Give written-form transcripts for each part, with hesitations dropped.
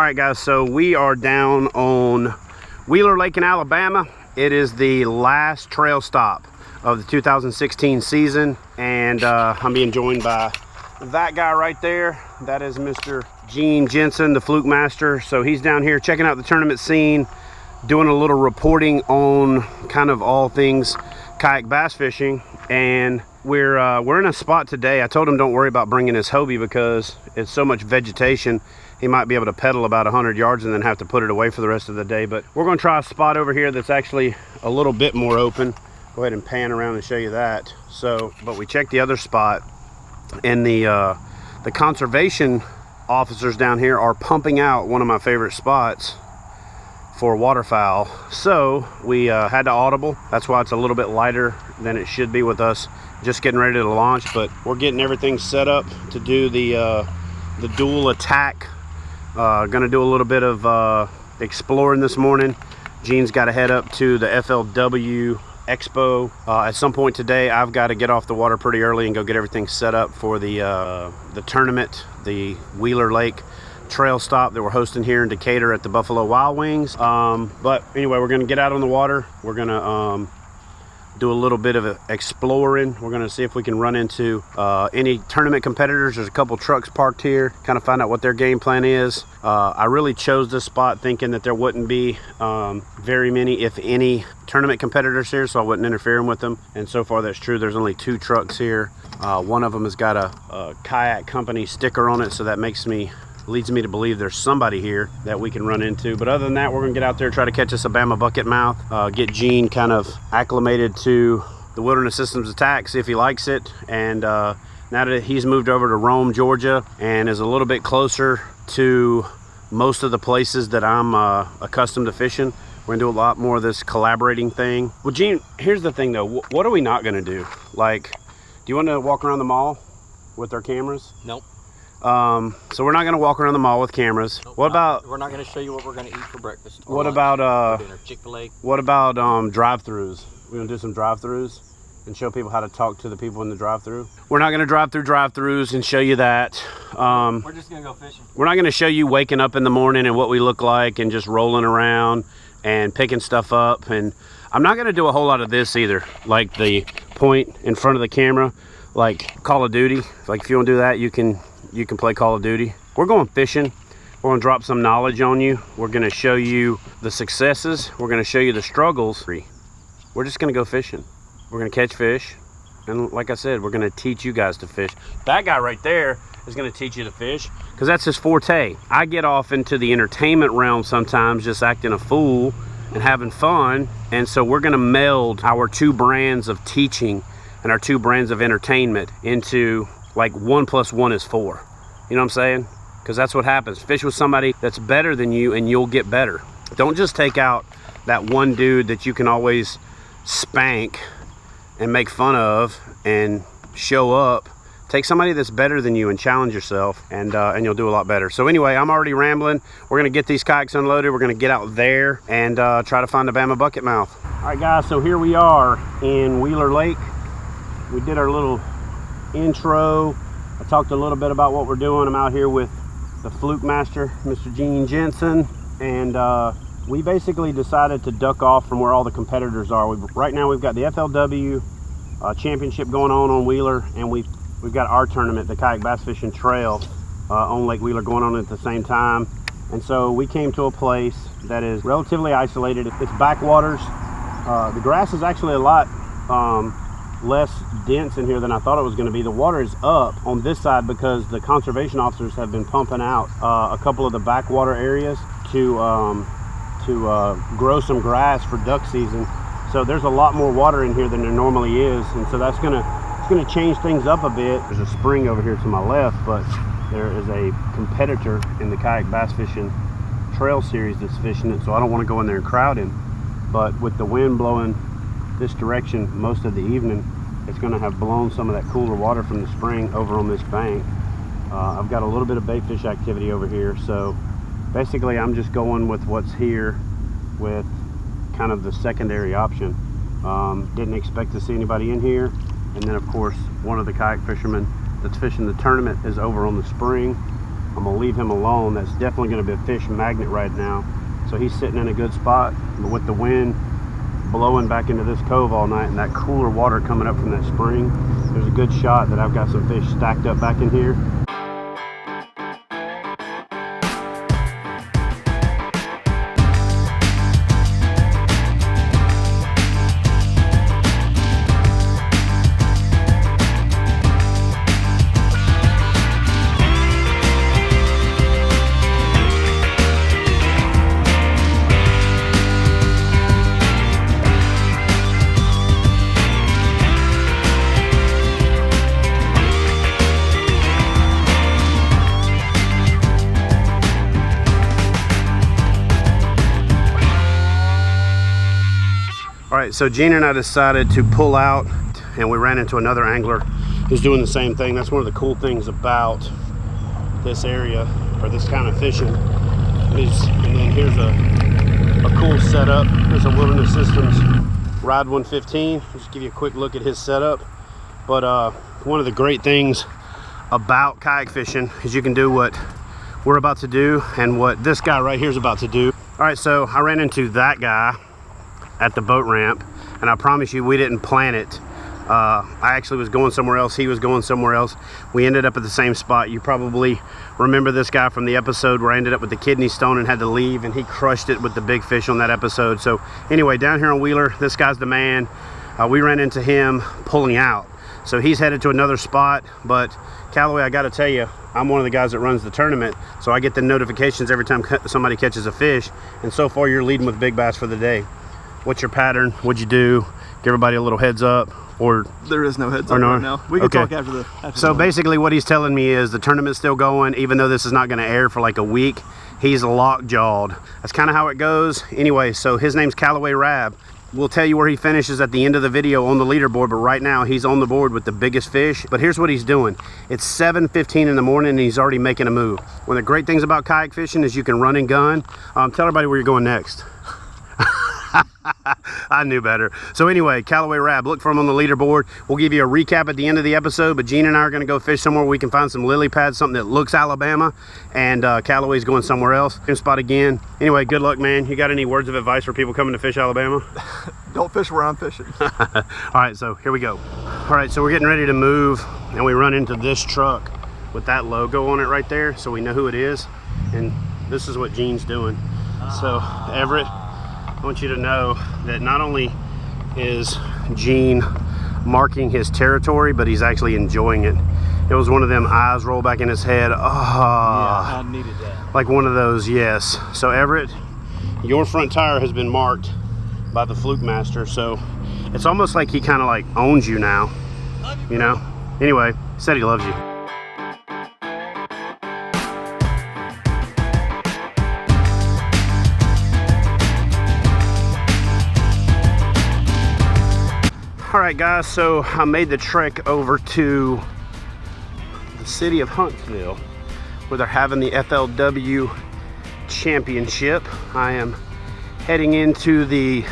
right, guys, so we are down on Wheeler Lake in Alabama. It is the last trail stop of the 2016 season, and I'm being joined by that guy right there. That is Mr. Gene Jensen, the Flukemaster. So he's down here checking out the tournament scene, doing a little reporting on kind of all things kayak bass fishing. And we're in a spot today. I told him don't worry about bringing his Hobie because it's so much vegetation. He might be able to pedal about 100 yards and then have to put it away for the rest of the day. But we're going to try a spot over here that's actually a little bit more open. Go ahead and pan around and show you that. So, but we checked the other spot, and the conservation officers down here are pumping out one of my favorite spots for waterfowl. So we had to audible. That's why it's a little bit lighter than it should be with us just getting ready to launch. But we're getting everything set up to do the dual attack. Gonna do a little bit of exploring this morning. Gene's got to head up to the FLW EXPO at some point today. I've got to get off the water pretty early and go get everything set up for the tournament, the Wheeler Lake trail stop that we're hosting here in Decatur at the Buffalo Wild Wings. But anyway, we're gonna get out on the water. We're gonna do a little bit of exploring. We're gonna see if we can run into any tournament competitors. There's a couple trucks parked here, kind of find out what their game plan is. I really chose this spot thinking that there wouldn't be very many, if any, tournament competitors here, so I wasn't interfering with them. And so far that's true. There's only 2 trucks here. One of them has got a kayak company sticker on it, so that leads me to believe there's somebody here that we can run into. But other than that, we're gonna get out there, try to catch us a Bama bucket mouth, get Gene kind of acclimated to the Wilderness Systems attack, see if he likes it. And now that he's moved over to Rome, Georgia, and is a little bit closer to most of the places that I'm accustomed to fishing, we're gonna do a lot more of this collaborating thing. Well, Gene, here's the thing though, what are we not gonna do? Like, do you want to walk around the mall with our cameras? Nope. So we're not going to walk around the mall with cameras. Nope, what about, we're not going to show you what we're going to eat for breakfast. What about dinner, Chick-fil-A. What about drive-throughs? We're going to do some drive-throughs and show people how to talk to the people in the drive-through. We're not going to drive through drive-throughs and show you that. We're just going to go fishing. We're not going to show you waking up in the morning and what we look like and just rolling around and picking stuff up. And I'm not going to do a whole lot of this either, like the point in front of the camera, like Call of Duty. Like if you want to do that, you can play Call of Duty. We're going fishing. We're going to drop some knowledge on you. We're going to show you the successes. We're going to show you the struggles. We're just going to go fishing. We're going to catch fish. And like I said, we're going to teach you guys to fish. That guy right there is going to teach you to fish because that's his forte. I get off into the entertainment realm sometimes, just acting a fool and having fun. And so we're going to meld our 2 brands of teaching and our 2 brands of entertainment into like 1 + 1 is 4. You know what I'm saying? Because that's what happens. Fish with somebody that's better than you and you'll get better. Don't just take out that one dude that you can always spank and make fun of and show up. Take somebody that's better than you and challenge yourself, and you'll do a lot better. So anyway, I'm already rambling. We're gonna get these kayaks unloaded. We're gonna get out there and try to find the Bama bucket mouth. All right guys, so here we are in Wheeler Lake. We did our little intro. I talked a little bit about what we're doing. I'm out here with the Flukemaster, Mr. Gene Jensen, and we basically decided to duck off from where all the competitors are. Right now we've got the FLW championship going on Wheeler, and we've got our tournament, the Kayak Bass Fishing Trail, on Lake Wheeler going on at the same time. And so we came to a place that is relatively isolated. It's backwaters. The grass is actually a lot less dense in here than I thought it was going to be. The water is up on this side because the conservation officers have been pumping out a couple of the backwater areas to grow some grass for duck season. So there's a lot more water in here than there normally is, and so that's gonna change things up a bit. There's a spring over here to my left, but there is a competitor in the Kayak Bass Fishing Trail series that's fishing it, so I don't want to go in there and crowd him. But with the wind blowing this direction most of the evening, it's going to have blown some of that cooler water from the spring over on this bank. I've got a little bit of bait fish activity over here, so basically I'm just going with what's here with kind of the secondary option. Didn't expect to see anybody in here, and then of course one of the kayak fishermen that's fishing the tournament is over on the spring. I'm gonna leave him alone. That's definitely gonna be a fish magnet right now. So he's sitting in a good spot, but with the wind blowing back into this cove all night and that cooler water coming up from that spring, there's a good shot that I've got some fish stacked up back in here. All right, so Gene and I decided to pull out, and we ran into another angler who's doing the same thing. That's one of the cool things about this area, or this kind of fishing. And then here's a cool setup. Here's a Wilderness Systems Ride 115. Just give you a quick look at his setup. But one of the great things about kayak fishing is you can do what we're about to do and what this guy right here is about to do. All right, so I ran into that guy at the boat ramp, and I promise you we didn't plan it. I actually was going somewhere else, he was going somewhere else. We ended up at the same spot. You probably remember this guy from the episode where I ended up with the kidney stone and had to leave, and he crushed it with the big fish on that episode. So anyway, down here on Wheeler, this guy's the man. We ran into him pulling out, so he's headed to another spot. But Callaway, I gotta tell you, I'm one of the guys that runs the tournament, so I get the notifications every time somebody catches a fish, and so far you're leading with big bass for the day. What's your pattern? What'd you do? Give everybody a little heads up, or there is no heads up right now. We can talk after the. So basically, what he's telling me is the tournament's still going, even though this is not going to air for like a week. He's lock-jawed. That's kind of how it goes. Anyway, so his name's Callaway Rab. We'll tell you where he finishes at the end of the video on the leaderboard, but right now he's on the board with the biggest fish. But here's what he's doing. It's 7:15 in the morning and he's already making a move. One of the great things about kayak fishing is you can run and gun. Tell everybody where you're going next. I knew better. So anyway, Callaway Rab, look for him on the leaderboard. We'll give you a recap at the end of the episode, but Gene and I are going to go fish somewhere where we can find some lily pads, something that looks Alabama, and Callaway's going somewhere else. Same spot again. Anyway, good luck, man. You got any words of advice for people coming to fish Alabama? Don't fish where I'm fishing. All right, so here we go. All right, so we're getting ready to move, and we run into this truck with that logo on it right there, so we know who it is. And this is what Gene's doing. So Everett, I want you to know that not only is Gene marking his territory, but he's actually enjoying it. It was one of them eyes roll back in his head. Oh, yeah, I needed that. Like one of those, yes. So Everett, your front tire has been marked by the Flukemaster, so it's almost like he kind of like owns you now, you know? Anyway, he said he loves you. All right, guys, so I made the trek over to the city of Huntsville where they're having the FLW Championship. I am heading into the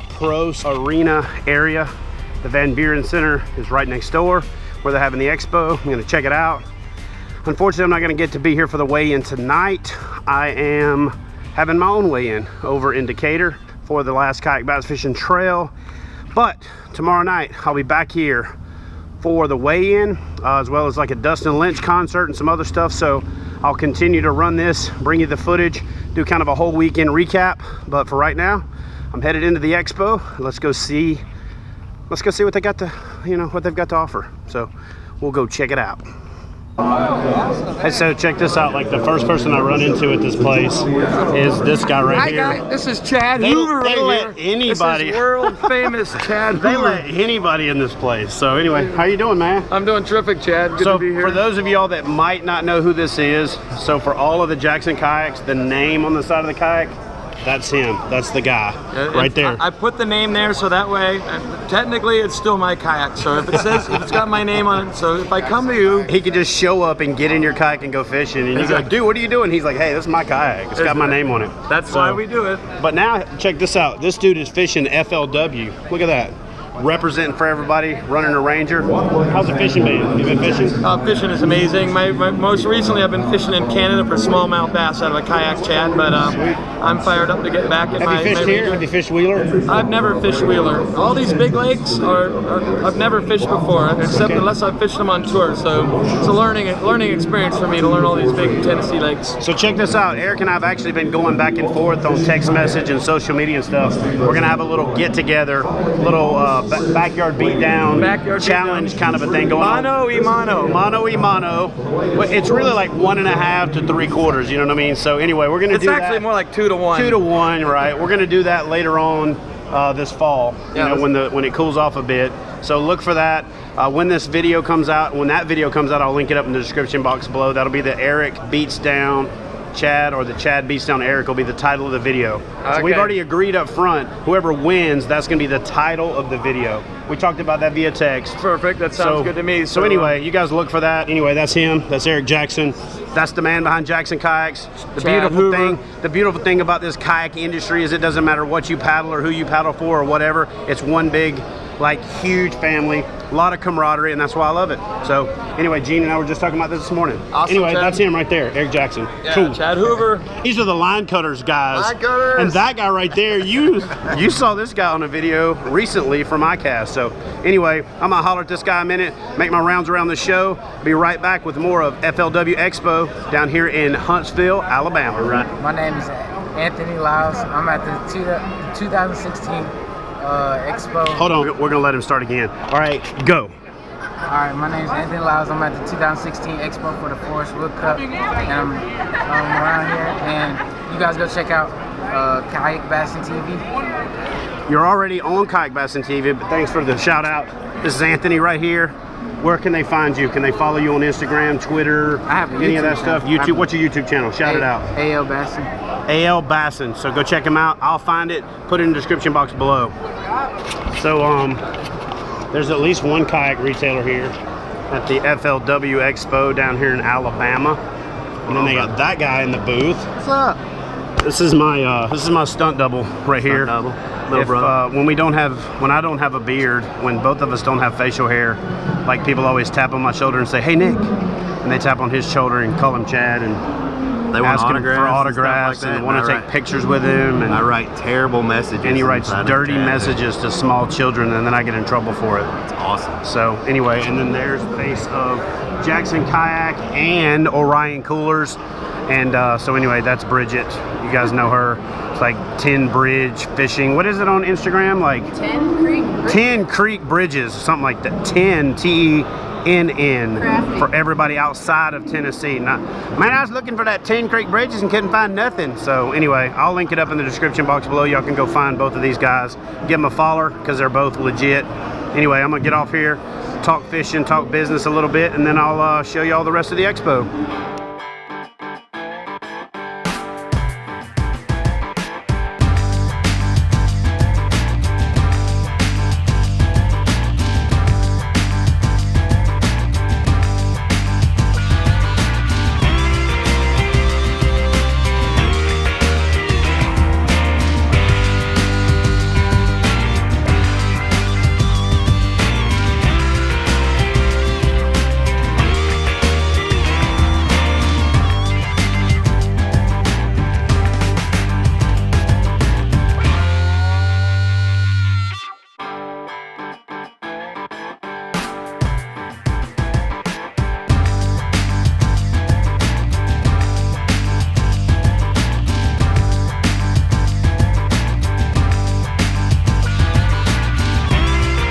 Pro Arena area. The Van Buren Center is right next door where they're having the expo. I'm gonna check it out. Unfortunately, I'm not gonna get to be here for the weigh-in tonight. I am having my own weigh-in over in Decatur for the last kayak bass fishing trail. But tomorrow night, I'll be back here for the weigh-in, as well as like a Dustin Lynch concert and some other stuff. So I'll continue to run this, bring you the footage, do kind of a whole weekend recap. But for right now, I'm headed into the expo. Let's go see what they got to, you know, what they've got to offer. So we'll go check it out. Hey, so check this out. Like the first person I run into at this place is this guy right here. Hi, guys. This is Chad They Hoover. let anybody. This is world famous Chad They Hoover. let anybody in this place. So anyway, how you doing, man? I'm doing terrific, Chad. Good So to be here. for those of y'all that might not know who this is, so for all of the Jackson kayaks, the name on the side of the kayak, that's him. That's the guy right there. I put the name there so that way, technically it's still my kayak. So if it says, if it's got my name on it, so if I come to you, He could just show up and get in your kayak and go fishing, and you're like, dude, what are you doing? He's like, hey, this is my kayak. It's got my name on it. that's why we do it. But now, check this out. This dude is fishing FLW. Look at that. representing for everybody, running a Ranger. How's the fishing been? You been fishing? Fishing is amazing. Most recently, I've been fishing in Canada for smallmouth bass out of a kayak, Chad. But I'm fired up to get back in my. Have you fished here? Have you fished Wheeler? I've never fished Wheeler. All these big lakes I've never fished before, except unless I've fished them on tour. So it's a learning experience for me to learn all these big Tennessee lakes. So check this out. Eric and I have actually been going back and forth on text message and social media and stuff. We're gonna have a little get together, little backyard beatdown challenge kind of a thing going on. Mano y mano. It's really like 1.5 to 3/4. You know what I mean? So anyway, we're gonna do that. It's actually more like 2 to 1. 2 to 1, right? We're gonna do that later on this fall. You know, when it cools off a bit. So look for that. When this video comes out, when that video comes out, I'll link it up in the description box below. That'll be the Eric beats down Chad, or the Chad beats down Eric will be the title of the video. Okay. So we've already agreed up front, whoever wins, that's gonna be the title of the video. We talked about that via text. Perfect, that sounds good to me. So anyway, you guys look for that. Anyway, that's him, that's Eric Jackson. That's the man behind Jackson Kayaks. The beautiful thing about this kayak industry is it doesn't matter what you paddle or who you paddle for or whatever. It's one big, like, huge family, a lot of camaraderie, and that's why I love it. So anyway, Gene and I were just talking about this morning. Awesome, anyway, Chad. That's him right there, Eric Jackson. Yeah, cool. Chad Hoover. These are the line cutters guys. Line cutters. And that guy right there, you saw this guy on a video recently from iCast. So anyway, I'm gonna holler at this guy a minute, make my rounds around the show, be right back with more of FLW Expo down here in Huntsville, Alabama. Right. My name is Anthony Lyles. I'm at the 2016 Expo. Hold on, we're gonna let him start again. All right, go. Alright, my name is Anthony Lyles. I'm at the 2016 Expo for the Forrest Wood Cup, and I'm around here. And you guys go check out Kayak Bassin TV. You're already on Kayak Bassin TV, but thanks for the shout out. This is Anthony right here. Where can they find you? Can they follow you on Instagram, Twitter, I have any of that stuff? YouTube. What's your YouTube channel? Shout it out. AL Bassin. AL Bassin. So go check him out. I'll find it. Put it in the description box below. So there's at least one kayak retailer here at the FLW Expo down here in Alabama, and then they got that guy in the booth. What's up? This is my stunt double right here. Little brother. When I don't have a beard, when both of us don't have facial hair, like people always tap on my shoulder and say, "Hey Nick," and they tap on his shoulder and call him Chad, and they want ask him for autographs and want to take pictures with him. And I write terrible messages. And he writes dirty messages to small children, and then I get in trouble for it. It's awesome. So anyway, and then there's the face of Jackson Kayak and Orion Coolers. And so anyway, that's Bridget. You guys know her. It's like 10 Bridge Fishing. What is it on Instagram? Like 10 Creek Bridges, something like that. 10 TENN for everybody outside of Tennessee. Now, man, I was looking for that 10 Creek Bridges and couldn't find nothing. So anyway, I'll link it up in the description box below. Y'all can go find both of these guys. Give them a follow because they're both legit. Anyway, I'm gonna get off here, talk fishing, talk business a little bit, and then I'll show you all the rest of the expo.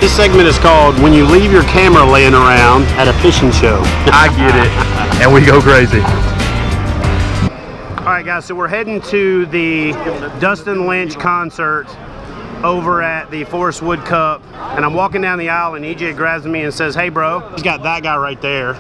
This segment is called When You Leave Your Camera Laying Around at a Fishing Show. I get it. And we go crazy. All right, guys, so we're heading to the Dustin Lynch concert over at the Forrest Wood Cup, and I'm walking down the aisle, and EJ grabs me and says, "Hey, bro," he's got that guy right there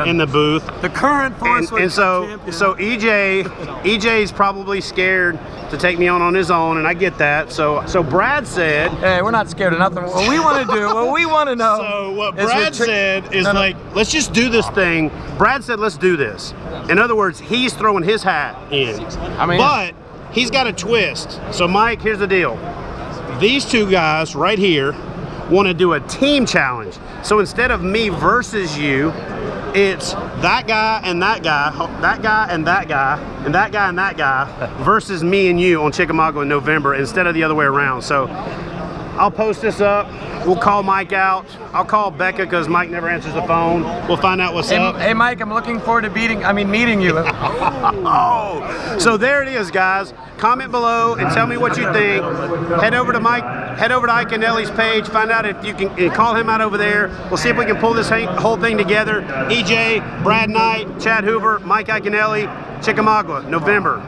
in the booth. The current Forrest Wood and so champion. so EJ's probably scared to take me on his own, and I get that. So Brad said, "Hey, we're not scared of nothing. What we want to do, what we want to know." So what Brad said is like, let's just do this thing. Brad said, let's do this. In other words, he's throwing his hat in. I mean, but he's got a twist. So Mike, here's the deal. These two guys right here want to do a team challenge. So instead of me versus you, it's that guy and that guy, that guy and that guy, and that guy and that guy versus me and you on Chickamauga in November instead of the other way around. So I'll post this up. We'll call Mike out. I'll call Becca because Mike never answers the phone. We'll find out what's up. Hey Mike, I'm looking forward to meeting you. Oh, so there it is, guys. Comment below and tell me what you think. Head over to Ike and Ellie's page. Find out if you can call him out over there. We'll see if we can pull this whole thing together. EJ, Brad Knight, Chad Hoover, Mike Iaconelli, Chickamauga, November.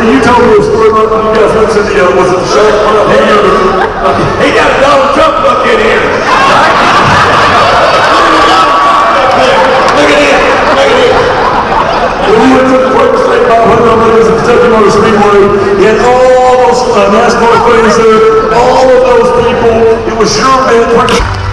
You told me a story about you guys went to the, was it the shark? He got a Donald Trump book in here. Look at him. When we went to the Flukemaster State 500 meters at Kentucky Motor Speedway, he had all those NASCAR fans there, all of those people. It was your man.